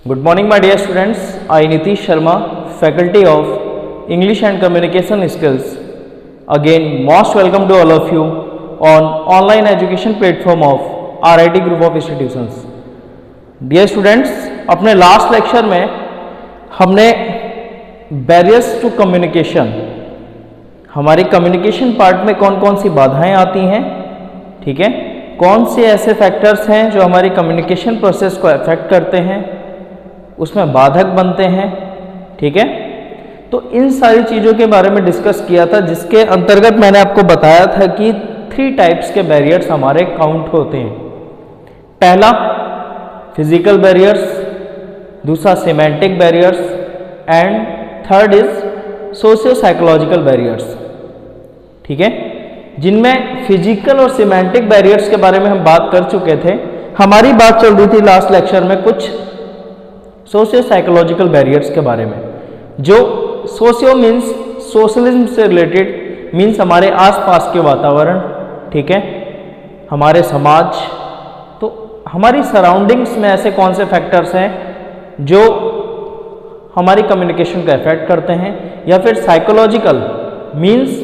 Good morning, my dear students. I Nitish Sharma, faculty of English and Communication Skills. Again, most welcome to all of you on online education platform of RIT Group of Institutions. Dear students, अपने last lecture में हमने barriers to communication, हमारी communication part में कौन कौन सी बाधाएं आती हैं, ठीक है, कौन से ऐसे फैक्टर्स हैं जो हमारी कम्युनिकेशन प्रोसेस को अफेक्ट करते हैं, उसमें बाधक बनते हैं, ठीक है। तो इन सारी चीज़ों के बारे में डिस्कस किया था, जिसके अंतर्गत मैंने आपको बताया था कि 3 टाइप्स के बैरियर्स हमारे काउंट होते हैं। पहला फिजिकल बैरियर्स, दूसरा semantic barriers and third is socio psychological barriers, ठीक है। जिनमें फिजिकल और सिमेंटिक बैरियर्स के बारे में हम बात कर चुके थे। हमारी बात चल रही थी लास्ट लेक्चर में कुछ सोशियो साइकोलॉजिकल बैरियर्स के बारे में, जो सोशियो मीन्स सोशलिज्म से रिलेटेड, मीन्स हमारे आसपास के वातावरण, ठीक है, हमारे समाज, तो हमारी सराउंडिंग्स में ऐसे कौन से फैक्टर्स हैं जो हमारी कम्युनिकेशन को अफेक्ट करते हैं। या फिर साइकोलॉजिकल मीन्स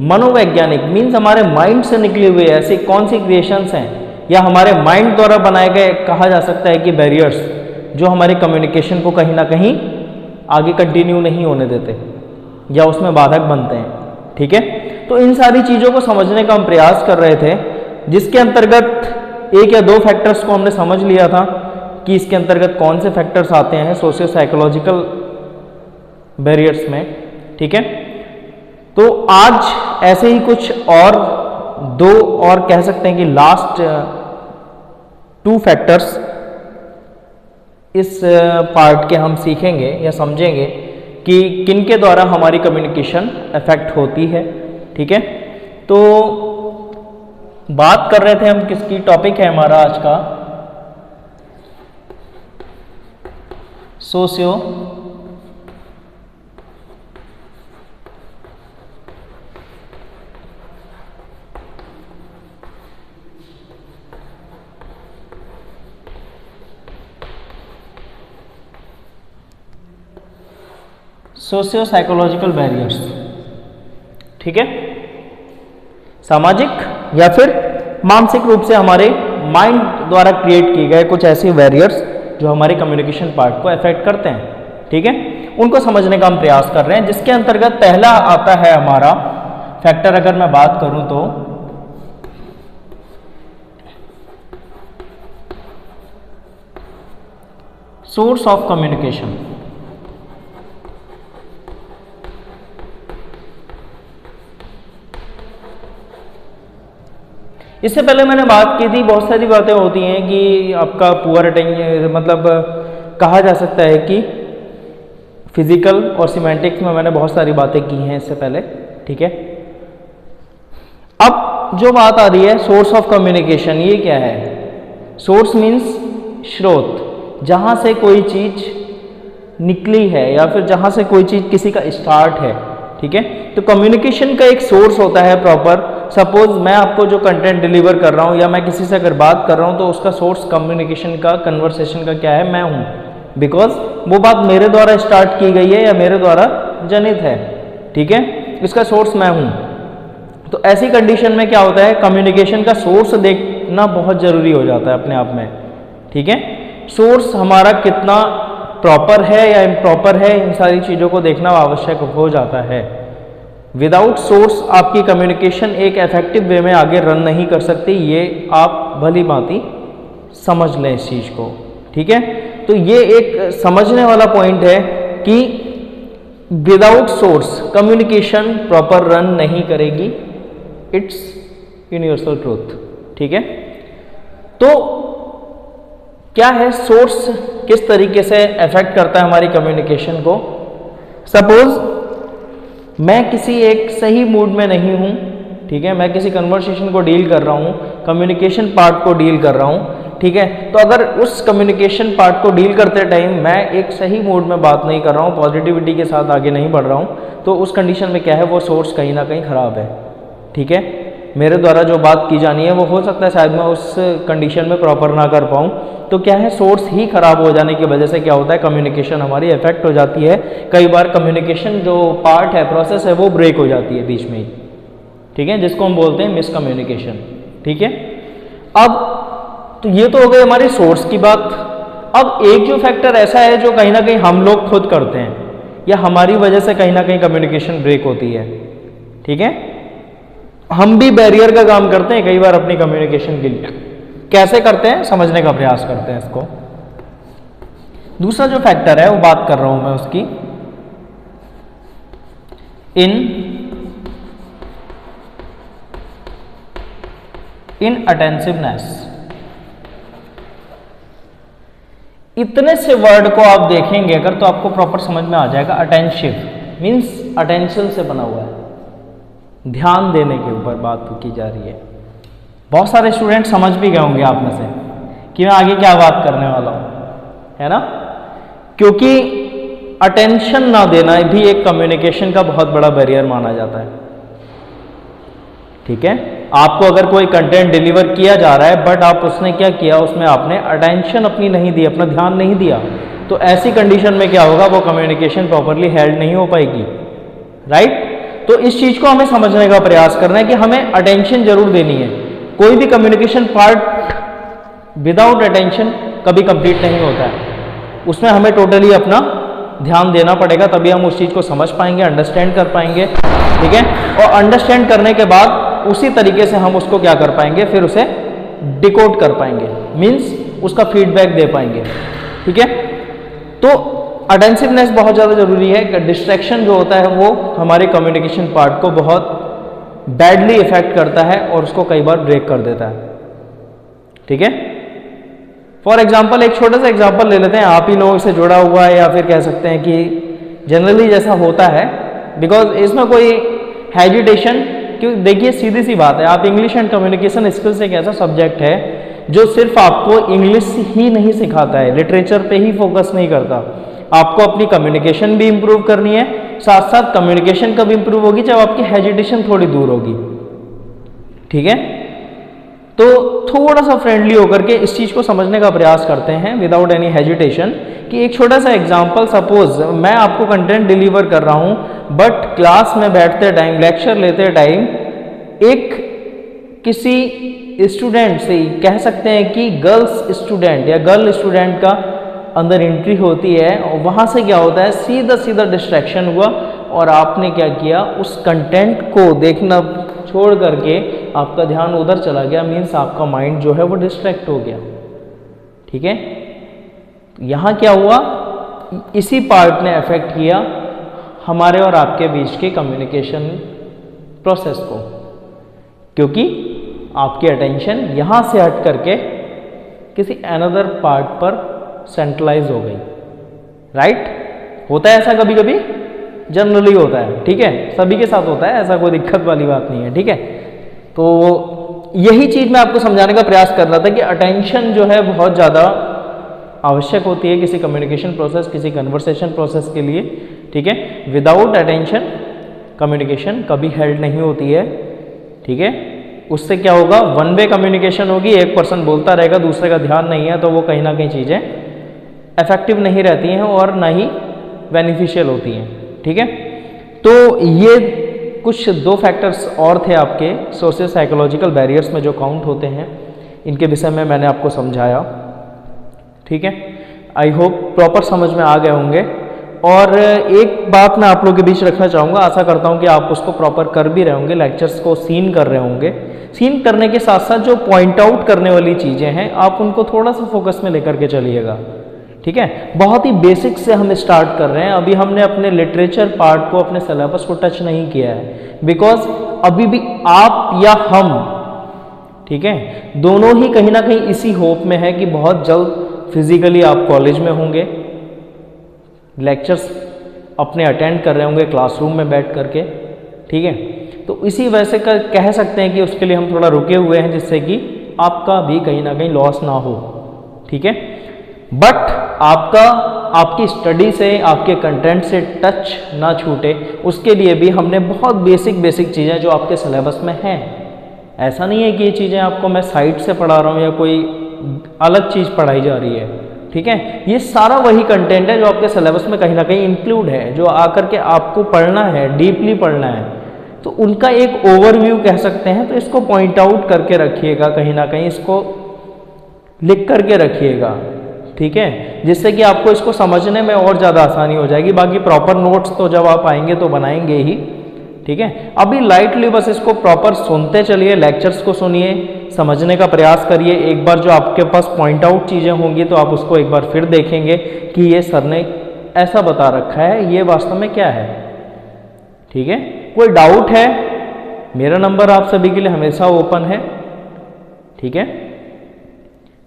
मनोवैज्ञानिक, मीन्स हमारे माइंड से निकली हुई ऐसी कौन सी क्रिएशंस हैं या हमारे माइंड द्वारा बनाए गए, कहा जा सकता है कि बैरियर्स, जो हमारी कम्युनिकेशन को कहीं ना कहीं आगे कंटिन्यू नहीं होने देते या उसमें बाधक बनते हैं, ठीक है। तो इन सारी चीज़ों को समझने का हम प्रयास कर रहे थे, जिसके अंतर्गत 1 या 2 फैक्टर्स को हमने समझ लिया था कि इसके अंतर्गत कौन से फैक्टर्स आते हैं सोशियो साइकोलॉजिकल बैरियर्स में, ठीक है। तो आज ऐसे ही कुछ और 2 और कह सकते हैं कि लास्ट 2 फैक्टर्स इस पार्ट के हम सीखेंगे या समझेंगे कि किनके द्वारा हमारी कम्युनिकेशन अफेक्ट होती है, ठीक है। तो बात कर रहे थे हम किसकी, टॉपिक है हमारा आज का सोशियो सोशियो साइकोलॉजिकल बैरियर्स, ठीक है। सामाजिक या फिर मानसिक रूप से हमारे माइंड द्वारा क्रिएट किए गए कुछ ऐसे बैरियर्स जो हमारे कम्युनिकेशन पार्ट को अफेक्ट करते हैं, ठीक है। उनको समझने का हम प्रयास कर रहे हैं, जिसके अंतर्गत पहला आता है हमारा फैक्टर, अगर मैं बात करूं तो सोर्स ऑफ कम्युनिकेशन। इससे पहले मैंने बात की थी, बहुत सारी बातें होती हैं कि आपका पुअर अटेंशन, मतलब कहा जा सकता है कि फिजिकल और सिमेंटिक्स में मैंने बहुत सारी बातें की हैं इससे पहले, ठीक है। अब जो बात आ रही है सोर्स ऑफ कम्युनिकेशन, ये क्या है? सोर्स मीन्स स्रोत, जहाँ से कोई चीज़ निकली है या फिर जहाँ से कोई चीज़ किसी का स्टार्ट है, ठीक है। तो कम्युनिकेशन का एक सोर्स होता है प्रॉपर। सपोज मैं आपको जो कंटेंट डिलीवर कर रहा हूँ या मैं किसी से अगर बात कर रहा हूँ, तो उसका सोर्स कम्युनिकेशन का, कन्वर्सेशन का क्या है? मैं हूँ, बिकॉज वो बात मेरे द्वारा स्टार्ट की गई है या मेरे द्वारा जनित है, ठीक है। इसका सोर्स मैं हूँ। तो ऐसी कंडीशन में क्या होता है, कम्युनिकेशन का सोर्स देखना बहुत ज़रूरी हो जाता है अपने आप में, ठीक है। सोर्स हमारा कितना प्रॉपर है या इम्प्रॉपर है, इन सारी चीज़ों को देखना आवश्यक हो जाता है। विदाउट सोर्स आपकी कम्युनिकेशन एक इफेक्टिव वे में आगे रन नहीं कर सकती, ये आप भली भांति समझ लें इस चीज़ को, ठीक है। तो ये एक समझने वाला पॉइंट है कि without source communication proper run नहीं करेगी। इट्स यूनिवर्सल ट्रूथ, ठीक है। तो क्या है सोर्स, किस तरीके से अफेक्ट करता है हमारी कम्युनिकेशन को? सपोज मैं किसी एक सही मूड में नहीं हूँ, ठीक है, मैं किसी कन्वर्सेशन को डील कर रहा हूँ, कम्युनिकेशन पार्ट को डील कर रहा हूँ, ठीक है। तो अगर उस कम्युनिकेशन पार्ट को डील करते टाइम मैं एक सही मूड में बात नहीं कर रहा हूँ, पॉजिटिविटी के साथ आगे नहीं बढ़ रहा हूँ, तो उस कंडीशन में क्या है, वो सोर्स कहीं ना कहीं ख़राब है, ठीक है। मेरे द्वारा जो बात की जानी है वो हो सकता है शायद मैं उस कंडीशन में प्रॉपर ना कर पाऊँ, तो क्या है, सोर्स ही खराब हो जाने की वजह से क्या होता है, कम्युनिकेशन हमारी इफेक्ट हो जाती है। कई बार कम्युनिकेशन जो पार्ट है, प्रोसेस है, वो ब्रेक हो जाती है बीच में ही, ठीक है, जिसको हम बोलते हैं मिसकम्युनिकेशन। ठीक है, अब तो ये तो हो गई हमारी सोर्स की बात। अब एक जो फैक्टर ऐसा है जो कहीं ना कहीं हम लोग खुद करते हैं या हमारी वजह से कहीं ना कहीं कम्युनिकेशन ब्रेक होती है। ठीक है, हम भी बैरियर का काम करते हैं कई बार अपनी कम्युनिकेशन के लिए। कैसे करते हैं, समझने का प्रयास करते हैं इसको। दूसरा जो फैक्टर है वो बात कर रहा हूं मैं उसकी, इनअटेंसिवनेस। इतने से वर्ड को आप देखेंगे अगर तो आपको प्रॉपर समझ में आ जाएगा। अटेंशिव मीन्स अटेंशन से बना हुआ है, ध्यान देने के ऊपर बात की जा रही है। बहुत सारे स्टूडेंट समझ भी गए होंगे आप में से कि मैं आगे क्या बात करने वाला हूं, है ना, क्योंकि अटेंशन ना देना भी एक कम्युनिकेशन का बहुत बड़ा बैरियर माना जाता है। ठीक है, आपको अगर कोई कंटेंट डिलीवर किया जा रहा है बट आप उसने क्या किया, उसमें आपने अटेंशन अपनी नहीं दी, अपना ध्यान नहीं दिया, तो ऐसी कंडीशन में क्या होगा, वो कम्युनिकेशन प्रॉपरली हेल्ड नहीं हो पाएगी। राइट, तो इस चीज को हमें समझने का प्रयास करना है कि हमें अटेंशन जरूर देनी है। कोई भी कम्युनिकेशन पार्ट विदाउट अटेंशन कभी कंप्लीट नहीं होता है, उसमें हमें टोटली अपना ध्यान देना पड़ेगा, तभी हम उस चीज को समझ पाएंगे, अंडरस्टैंड कर पाएंगे। ठीक है, और अंडरस्टैंड करने के बाद उसी तरीके से हम उसको क्या कर पाएंगे, फिर उसे डिकोड कर पाएंगे, मीन्स उसका फीडबैक दे पाएंगे। ठीक है, तो अटेंसिवनेस बहुत ज़्यादा जरूरी है। डिस्ट्रैक्शन जो होता है वो हमारे कम्युनिकेशन पार्ट को बहुत बैडली इफेक्ट करता है और उसको कई बार ब्रेक कर देता है। ठीक है, फॉर एग्जाम्पल एक छोटा सा एग्जाम्पल ले लेते हैं, आप ही लोगों से जुड़ा हुआ है या फिर कह सकते हैं कि जनरली जैसा होता है, बिकॉज इसमें कोई हेजिटेशन, क्योंकि देखिए सीधी सी बात है, आप इंग्लिश एंड कम्युनिकेशन स्किल्स एक ऐसा सब्जेक्ट है जो सिर्फ आपको इंग्लिश ही नहीं सिखाता है, लिटरेचर पे ही फोकस नहीं करता। आपको अपनी कम्युनिकेशन भी इंप्रूव करनी है, साथ साथ कम्युनिकेशन कब इंप्रूव होगी, जब आपकी हेजिटेशन थोड़ी दूर होगी। ठीक है, तो थोड़ा सा फ्रेंडली होकर के इस चीज को समझने का प्रयास करते हैं विदाउट एनी हेजिटेशन, कि एक छोटा सा एग्जांपल, सपोज मैं आपको कंटेंट डिलीवर कर रहा हूं बट क्लास में बैठते टाइम, लेक्चर लेते टाइम एक किसी स्टूडेंट से, कह सकते हैं कि गर्ल्स स्टूडेंट या गर्ल स्टूडेंट का अंदर एंट्री होती है और वहाँ से क्या होता है, सीधा सीधा डिस्ट्रैक्शन हुआ और आपने क्या किया, उस कंटेंट को देखना छोड़ करके आपका ध्यान उधर चला गया, मीन्स आपका माइंड जो है वो डिस्ट्रैक्ट हो गया। ठीक है, यहाँ क्या हुआ, इसी पार्ट ने अफेक्ट किया हमारे और आपके बीच के कम्युनिकेशन प्रोसेस को, क्योंकि आपकी अटेंशन यहाँ से हट करके किसी अनदर पार्ट पर सेंट्रलाइज हो गई। राइट, होता है ऐसा कभी कभी, जनरली होता है। ठीक है, सभी के साथ होता है, ऐसा कोई दिक्कत वाली बात नहीं है। ठीक है, तो यही चीज मैं आपको समझाने का प्रयास कर रहा था कि अटेंशन जो है बहुत ज़्यादा आवश्यक होती है किसी कम्युनिकेशन प्रोसेस, किसी कन्वर्सेशन प्रोसेस के लिए। ठीक है, विदाउट अटेंशन कम्युनिकेशन कभी हेल्ड नहीं होती है। ठीक है, उससे क्या होगा, वन वे कम्युनिकेशन होगी, एक पर्सन बोलता रहेगा, दूसरे का ध्यान नहीं है, तो वो कहीं ना कहीं चीज़ें इफेक्टिव नहीं रहती हैं और ना ही बेनिफिशियल होती हैं। ठीक है, तो ये कुछ दो फैक्टर्स और थे आपके सोशल साइकोलॉजिकल बैरियर्स में जो काउंट होते हैं, इनके विषय में मैंने आपको समझाया। ठीक है, आई होप प्रॉपर समझ में आ गए होंगे। और एक बात मैं आप लोगों के बीच रखना चाहूँगा, आशा करता हूँ कि आप उसको प्रॉपर कर भी रहे होंगे, लेक्चर्स को सीन कर रहे होंगे। सीन करने के साथ साथ जो पॉइंट आउट करने वाली चीज़ें हैं आप उनको थोड़ा सा फोकस में लेकर के चलिएगा। ठीक है, बहुत ही बेसिक से हम स्टार्ट कर रहे हैं, अभी हमने अपने लिटरेचर पार्ट को, अपने सिलेबस को टच नहीं किया है, बिकॉज अभी भी आप या हम, ठीक है, दोनों ही कहीं ना कहीं इसी होप में है कि बहुत जल्द फिजिकली आप कॉलेज में होंगे, लेक्चर्स अपने अटेंड कर रहे होंगे क्लासरूम में बैठ करके। ठीक है, तो इसी वजह से कह सकते हैं कि उसके लिए हम थोड़ा रुके हुए हैं, जिससे कि आपका भी कहीं ना कहीं लॉस ना हो। ठीक है, बट आपकी स्टडी से, आपके कंटेंट से टच ना छूटे, उसके लिए भी हमने बहुत बेसिक चीज़ें जो आपके सिलेबस में हैं, ऐसा नहीं है कि ये चीज़ें आपको मैं साइड से पढ़ा रहा हूँ या कोई अलग चीज़ पढ़ाई जा रही है, ठीक है। ये सारा वही कंटेंट है जो आपके सिलेबस में कहीं ना कहीं इंक्लूड है, जो आकर के आपको पढ़ना है, डीपली पढ़ना है, तो उनका एक ओवरव्यू कह सकते हैं। तो इसको पॉइंट आउट करके रखिएगा, कहीं ना कहीं इसको लिख करके रखिएगा, ठीक है, जिससे कि आपको इसको समझने में और ज़्यादा आसानी हो जाएगी। बाकी प्रॉपर नोट्स तो जब आप आएंगे तो बनाएंगे ही, ठीक है। अभी लाइटली बस इसको प्रॉपर सुनते चलिए, लेक्चर्स को सुनिए, समझने का प्रयास करिए। एक बार जो आपके पास पॉइंट आउट चीज़ें होंगी तो आप उसको एक बार फिर देखेंगे कि ये सर ने ऐसा बता रखा है, ये वास्तव में क्या है, ठीक है। कोई डाउट है, मेरा नंबर आप सभी के लिए हमेशा ओपन है, ठीक है।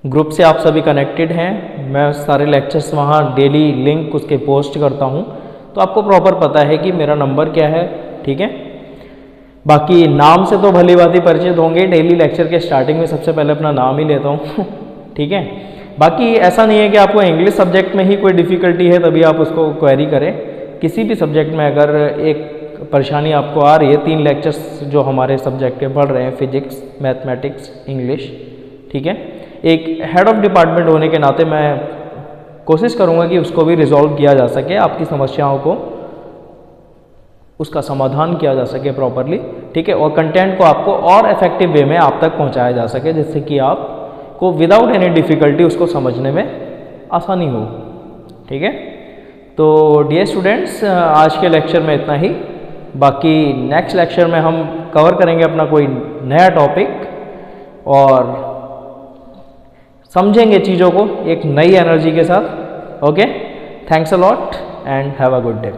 ग्रुप से आप सभी कनेक्टेड हैं, मैं सारे लेक्चर्स वहाँ डेली लिंक उसके पोस्ट करता हूँ, तो आपको प्रॉपर पता है कि मेरा नंबर क्या है, ठीक है। बाकी नाम से तो भली भांति परिचित होंगे, डेली लेक्चर के स्टार्टिंग में सबसे पहले अपना नाम ही लेता हूँ ठीक है। बाकी ऐसा नहीं है कि आपको इंग्लिश सब्जेक्ट में ही कोई डिफ़िकल्टी है तभी आप उसको क्वेरी करें। किसी भी सब्जेक्ट में अगर एक परेशानी आपको आ रही है, 3 लेक्चर्स जो हमारे सब्जेक्ट के पढ़ रहे हैं, फिजिक्स, मैथमेटिक्स, इंग्लिश, ठीक है, एक हेड ऑफ डिपार्टमेंट होने के नाते मैं कोशिश करूँगा कि उसको भी रिजॉल्व किया जा सके, आपकी समस्याओं को उसका समाधान किया जा सके प्रॉपरली, ठीक है, और कंटेंट को आपको और इफेक्टिव वे में आप तक पहुंचाया जा सके, जिससे कि आपको विदाउट एनी डिफ़िकल्टी उसको समझने में आसानी हो, ठीक है। तो डियर स्टूडेंट्स, आज के लेक्चर में इतना ही। बाकी नेक्स्ट लेक्चर में हम कवर करेंगे अपना कोई नया टॉपिक और समझेंगे चीज़ों को एक नई एनर्जी के साथ। Okay, thanks a lot and have a good day.